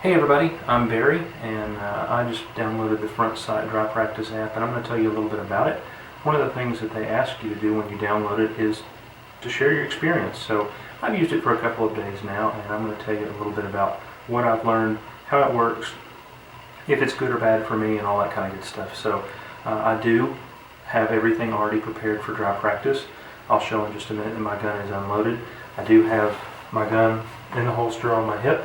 Hey everybody, I'm Barry, and I just downloaded the Front Sight Dry Practice app, and I'm going to tell you a little bit about it. One of the things that they ask you to do when you download it is to share your experience. So I've used it for a couple of days now, and I'm going to tell you a little bit about what I've learned, how it works, if it's good or bad for me, and all that kind of good stuff. So I do have everything already prepared for dry practice. I'll show in just a minute that my gun is unloaded. I do have my gun in the holster on my hip.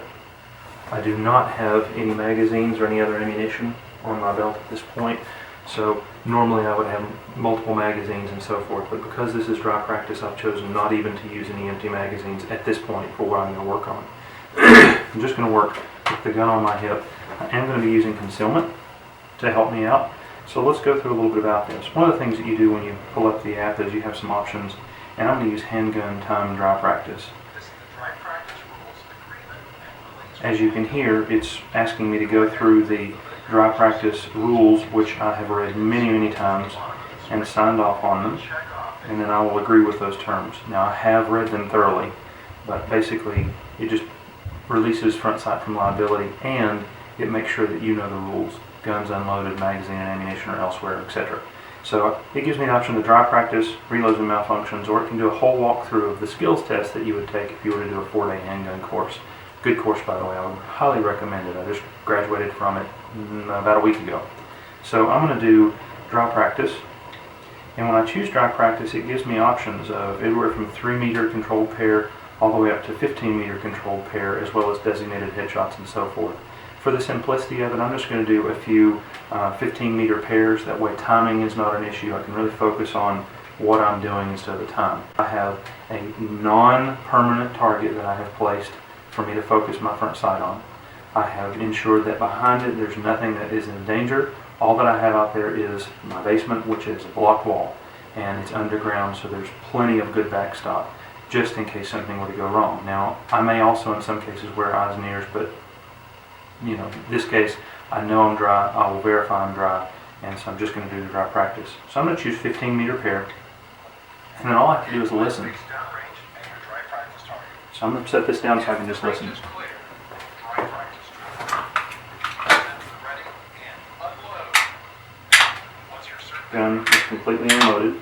I do not have any magazines or any other ammunition on my belt at this point, so normally I would have multiple magazines and so forth, but because this is dry practice, I've chosen not even to use any empty magazines at this point for what I'm going to work on. I'm just going to work with the gun on my hip. I am going to be using concealment to help me out, so let's go through a little bit about this. One of the things that you do when you pull up the app is you have some options, and I'm going to use Handgun Time Dry Practice. As you can hear, it's asking me to go through the dry practice rules, which I have read many times and signed off on them, and then I will agree with those terms. Now, I have read them thoroughly, but basically it just releases front sight from liability, and it makes sure that you know the rules: guns unloaded, magazine and ammunition are elsewhere, etc. So it gives me the option to dry practice, reloads and malfunctions, or it can do a whole walkthrough of the skills test that you would take if you were to do a 4-day handgun course. Good course, by the way. I would highly recommend it. I just graduated from it about a week ago. So I'm going to do dry practice, and when I choose dry practice, it gives me options of anywhere from 3-meter controlled pair all the way up to 15-meter controlled pair, as well as designated headshots and so forth. For the simplicity of it, I'm just going to do a few 15-meter pairs. That way timing is not an issue. I can really focus on what I'm doing instead of the time. I have a non-permanent target that I have placed for me to focus my front sight on. I have ensured that behind it there's nothing that is in danger. All that I have out there is my basement, which is a block wall, and it's underground, so there's plenty of good backstop just in case something were to go wrong. Now, I may also in some cases wear eyes and ears, but in this case I know I'm dry, I will verify I'm dry, and so I'm just going to do the dry practice. So I'm going to choose 15-meter pair, and then all I have to do is listen. So I'm going to set this down so I can just listen. Gun is completely unloaded.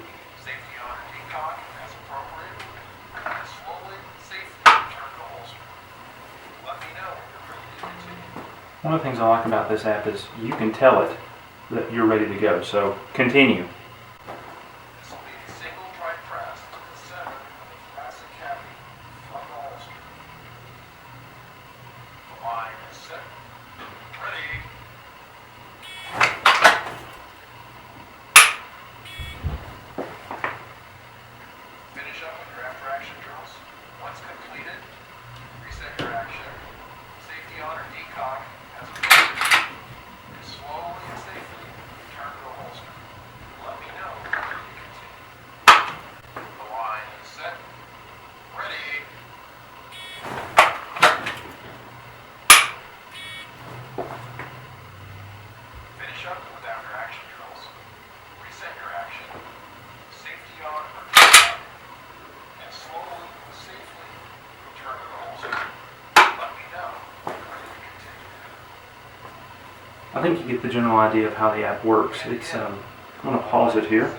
One of the things I like about this app is you can tell it that you're ready to go. So continue. I think you get the general idea of how the app works. I'm going to pause it here.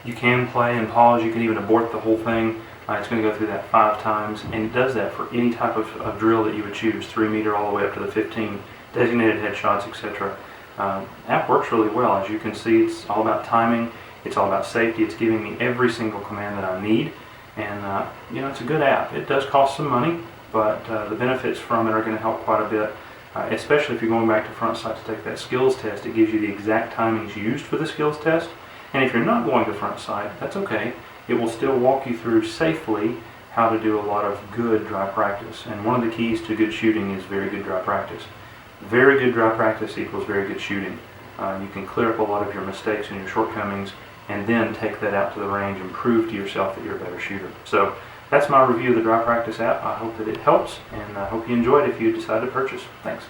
You can play and pause. You can even abort the whole thing. It's going to go through that 5 times, and it does that for any type of drill that you would choose, 3-meter all the way up to the 15, designated headshots, etc. App works really well. As you can see, it's all about timing. It's all about safety. It's giving me every single command that I need, and it's a good app. It does cost some money, but the benefits from it are going to help quite a bit. Especially if you're going back to front sight to take that skills test. It gives you the exact timings used for the skills test. And if you're not going to front sight, that's okay. It will still walk you through safely how to do a lot of good dry practice. And one of the keys to good shooting is very good dry practice. Very good dry practice equals very good shooting. You can clear up a lot of your mistakes and your shortcomings, and then take that out to the range and prove to yourself that you're a better shooter. So that's my review of the Dry Practice app. I hope that it helps, and I hope you enjoyed it if you decide to purchase. Thanks.